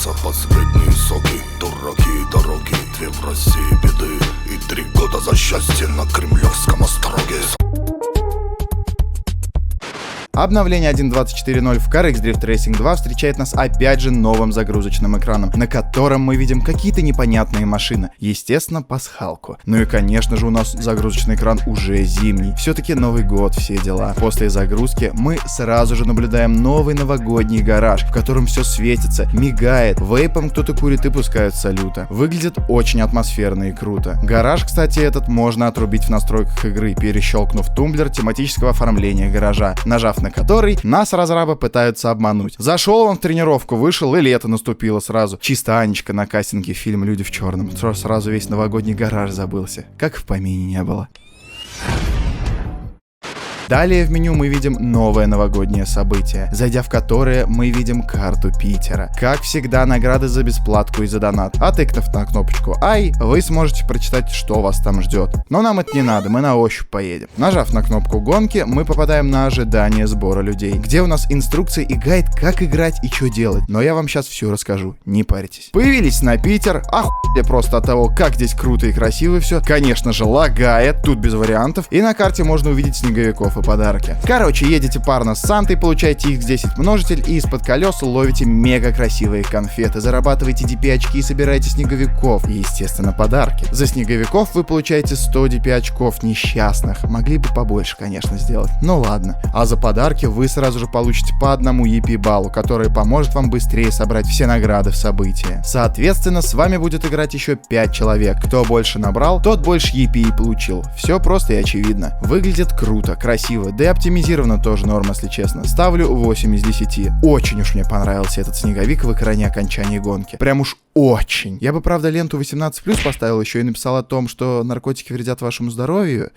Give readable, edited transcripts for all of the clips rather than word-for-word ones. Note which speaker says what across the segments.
Speaker 1: Льются последние соки, дураки дороги, 2 в России беды и 3 года за счастье на Кремлевском остроге.
Speaker 2: Обновление 1.24.0 в CarX Drift Racing 2 встречает нас опять же новым загрузочным экраном, на котором мы видим какие-то непонятные машины. Естественно, пасхалку. Ну и конечно же у нас загрузочный экран уже зимний. Все-таки Новый год, все дела. После загрузки мы сразу же наблюдаем новый новогодний гараж, в котором все светится, мигает, вейпом кто-то курит и пускают салюта. Выглядит очень атмосферно и круто. Гараж, кстати, этот можно отрубить в настройках игры, перещелкнув тумблер тематического оформления гаража, нажав на который нас разрабы пытаются обмануть. Зашел он в тренировку, вышел и лето наступило сразу. Чисто Анечка на кастинге фильм «Люди в черном». Сразу весь новогодний гараж забылся. Как в помине не было. Далее в меню мы видим новое новогоднее событие, зайдя в которое мы видим карту Питера. Как всегда, награды за бесплатку и за донат. А тыкнув на кнопочку «Ай», вы сможете прочитать, что вас там ждет. Но нам это не надо, мы на ощупь поедем. Нажав на кнопку гонки, мы попадаем на ожидание сбора людей, где у нас инструкция и гайд, как играть и что делать. Но я вам сейчас все расскажу, не парьтесь. Появились на Питер, охуели просто от того, как здесь круто и красиво все. Конечно же, лагает, тут без вариантов. И на карте можно увидеть снеговиков и подарки. Короче, едете парно с Сантой, получаете X10 множитель и из-под колес ловите мега красивые конфеты, зарабатываете DP очки и собираете снеговиков. И, естественно, подарки. За снеговиков вы получаете 100 DP очков несчастных. Могли бы побольше, конечно, сделать. Ну ладно. А за подарки вы сразу же получите по одному EP баллу, который поможет вам быстрее собрать все награды в событии. Соответственно, с вами будет играть еще 5 человек. Кто больше набрал, тот больше EP и получил. Все просто и очевидно. Выглядит круто, красиво, да и оптимизировано тоже норм, если честно. Ставлю 8 из 10. Очень уж мне понравился этот снеговик в экране окончания гонки. Прям уж очень. Я бы, правда, ленту 18+ поставил еще и написал о том, что наркотики вредят вашему здоровью.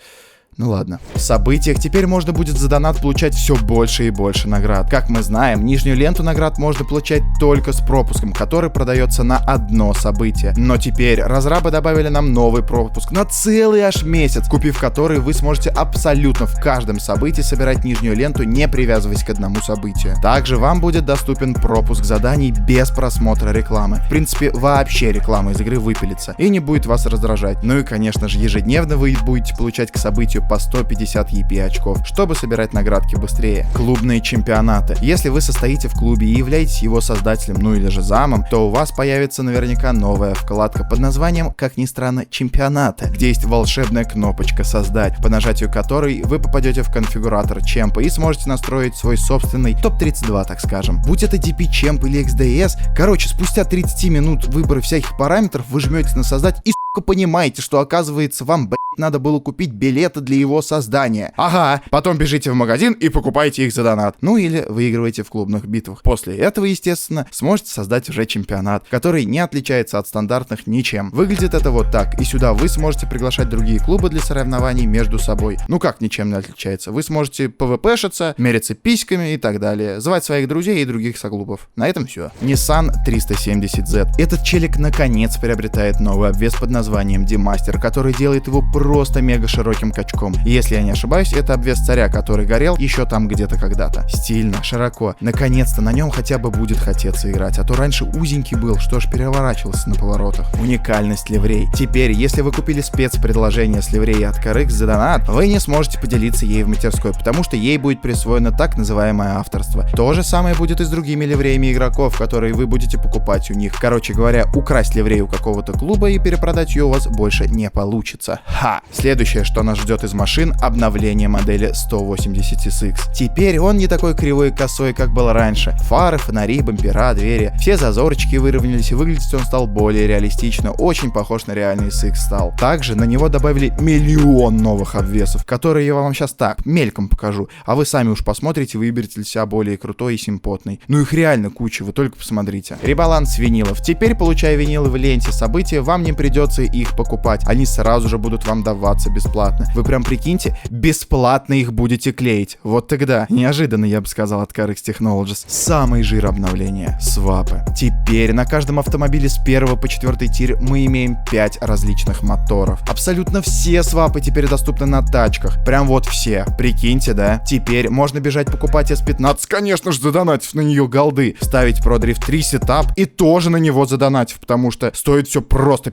Speaker 2: Ну ладно. В событиях теперь можно будет за донат получать все больше и больше наград. Как мы знаем, нижнюю ленту наград можно получать только с пропуском, который продается на одно событие. Но теперь разрабы добавили нам новый пропуск на целый аж месяц, купив который вы сможете абсолютно в каждом событии собирать нижнюю ленту, не привязываясь к одному событию. Также вам будет доступен пропуск заданий без просмотра рекламы. В принципе, вообще реклама из игры выпилится и не будет вас раздражать. Ну и, конечно же, ежедневно вы будете получать к событию по 150 EP очков, чтобы собирать наградки быстрее. Клубные чемпионаты. Если вы состоите в клубе и являетесь его создателем, ну или же замом, то у вас появится наверняка новая вкладка под названием, как ни странно, чемпионаты, где есть волшебная кнопочка «Создать», по нажатию которой вы попадете в конфигуратор чемпа и сможете настроить свой собственный топ-32, так скажем. Будь это DP чемп или XDS, короче, спустя 30 минут выбора всяких параметров вы жмете на «Создать» и понимаете, что оказывается вам, надо было купить билеты для его создания. Ага, потом бежите в магазин и покупаете их за донат. Ну или выигрываете в клубных битвах. После этого, естественно, сможете создать уже чемпионат, который не отличается от стандартных ничем. Выглядит это вот так, и сюда вы сможете приглашать другие клубы для соревнований между собой. Ну как ничем не отличается? Вы сможете PvP-шиться, мериться письками и так далее, звать своих друзей и других соклубов. На этом все. Nissan 370Z. Этот челик наконец приобретает новый обвес под названием D-Master, который делает его просто мега широким качком. И если я не ошибаюсь, это обвес царя, который горел еще там где-то когда-то. Стильно, широко. Наконец-то на нем хотя бы будет хотеться играть, а то раньше узенький был, что ж переворачивался на поворотах. Уникальность ливрей. Теперь, если вы купили спецпредложение с ливреей от CarX за донат, вы не сможете поделиться ей в мастерской, потому что ей будет присвоено так называемое авторство. То же самое будет и с другими ливреями игроков, которые вы будете покупать у них. Короче говоря, украсть ливрей у какого-то клуба и перепродать ее у вас больше не получится. Ха! Следующее, что нас ждет из машин, обновление модели 180SX. Теперь он не такой кривой и косой, как был раньше. Фары, фонари, бампера, двери. Все зазорчики выровнялись, и выглядеть он стал более реалистично, очень похож на реальный SX стал. Также на него добавили миллион новых обвесов, которые я вам сейчас так, мельком покажу, а вы сами уж посмотрите, выберете для себя более крутой и симпотный. Ну их реально куча, вы только посмотрите. Ребаланс винилов. Теперь, получая винилы в ленте события, вам не придется только их покупать, они сразу же будут вам даваться бесплатно. Вы прям прикиньте, бесплатно их будете клеить. Вот тогда, неожиданно, я бы сказал, от CarX Technologies. Самый жир обновления — свапы. Теперь на каждом автомобиле с 1 по 4 тир мы имеем 5 различных моторов. Абсолютно все свапы теперь доступны на тачках. Прям вот все. Прикиньте, да? Теперь можно бежать покупать S15, конечно же, задонатив на нее голды, ставить ProDrift 3 сетап и тоже на него задонатив, потому что стоит все просто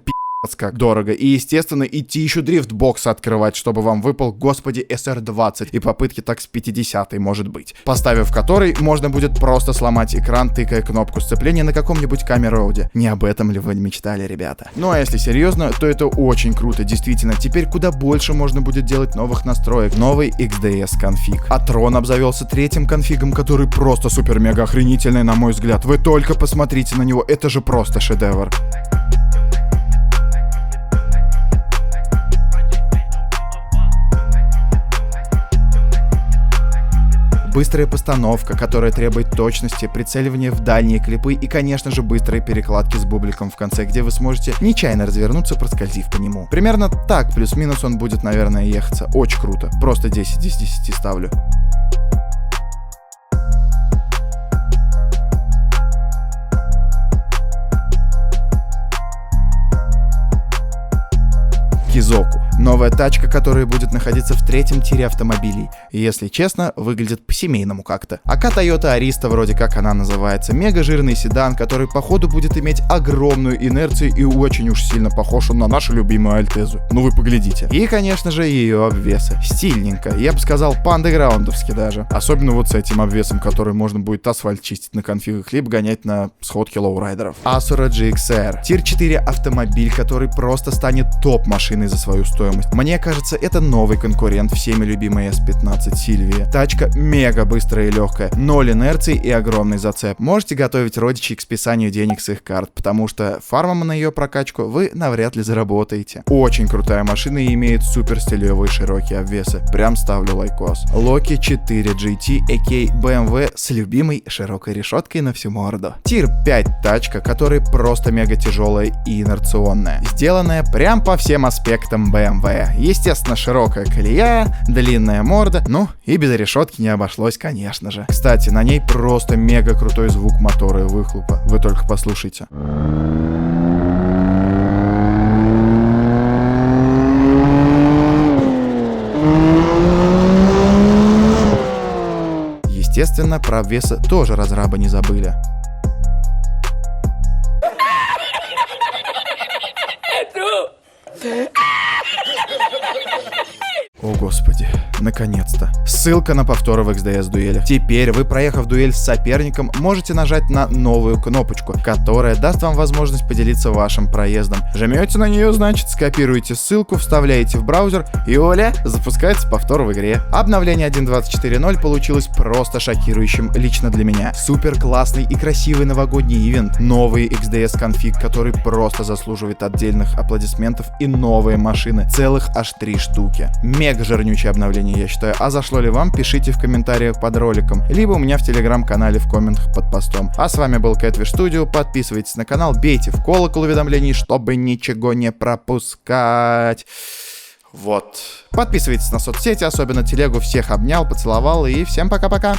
Speaker 2: как дорого. И, естественно, идти еще дрифтбокс открывать, чтобы вам выпал, господи, SR20. И попытки так с 50-й, может быть. Поставив который, можно будет просто сломать экран, тыкая кнопку сцепления на каком-нибудь камер-роуде. Не об этом ли вы мечтали, ребята? Ну а если серьезно, то это очень круто. Действительно, теперь куда больше можно будет делать новых настроек. Новый XDS конфиг. А Tron обзавелся 3-м конфигом, который просто супер-мега охренительный, на мой взгляд. Вы только посмотрите на него, это же просто шедевр. Быстрая постановка, которая требует точности, прицеливания в дальние клипы и, конечно же, быстрые перекладки с бубликом в конце, где вы сможете нечаянно развернуться, проскользив по нему. Примерно так, плюс-минус, он будет, наверное, ехаться. Очень круто. Просто 10 из 10 ставлю. Кизоку. Новая тачка, которая будет находиться в 3-м тире автомобилей. И, если честно, выглядит по-семейному как-то. АК Toyota Arista, вроде как она называется. Мега жирный седан, который походу будет иметь огромную инерцию и очень уж сильно похож он на нашу любимую Альтезу. Ну вы поглядите. И, конечно же, ее обвесы. Стильненько. Я бы сказал, по-андеграундовски даже. Особенно вот с этим обвесом, который можно будет асфальт чистить на конфигах, либо гонять на сходке лоурайдеров. Asura GXR. Тир 4 автомобиль, который просто станет топ-машиной за свою стоимость. Мне кажется, это новый конкурент всеми любимой S15 Silvia. Тачка мега быстрая и легкая, 0 инерции и огромный зацеп. Можете готовить родичей к списанию денег с их карт, потому что фармом на ее прокачку вы навряд ли заработаете. Очень крутая машина и имеет супер стилевые широкие обвесы. Прям ставлю лайкос. Loki 4 GT, aka BMW с любимой широкой решеткой на всю морду. Тир 5 тачка, которая просто мега тяжелая и инерционная. Сделанная прям по всем аспектам BMW. Естественно, широкая колея, длинная морда, ну и без решетки не обошлось, конечно же. Кстати, на ней просто мега крутой звук мотора и выхлопа. Вы только послушайте. Естественно, про обвесы тоже разрабы не забыли. О господи, наконец-то. Ссылка на повтор в XDS дуэли. Теперь вы, проехав дуэль с соперником, можете нажать на новую кнопочку, которая даст вам возможность поделиться вашим проездом. Жмете на нее, значит, скопируете ссылку, вставляете в браузер, и оля, запускается повтор в игре. Обновление 1.24.0 получилось просто шокирующим лично для меня. Супер классный и красивый новогодний ивент, новый XDS конфиг, который просто заслуживает отдельных аплодисментов, и новые машины, целых аж 3 штуки. Мега жирнючее обновление, я считаю. А зашло ли вам, пишите в комментариях под роликом, либо у меня в телеграм-канале в комментах под постом. А с вами был Catfish Studio, подписывайтесь на канал, бейте в колокол уведомлений, чтобы ничего не пропускать. Вот. Подписывайтесь на соцсети, особенно телегу, всех обнял, поцеловал, и всем пока-пока.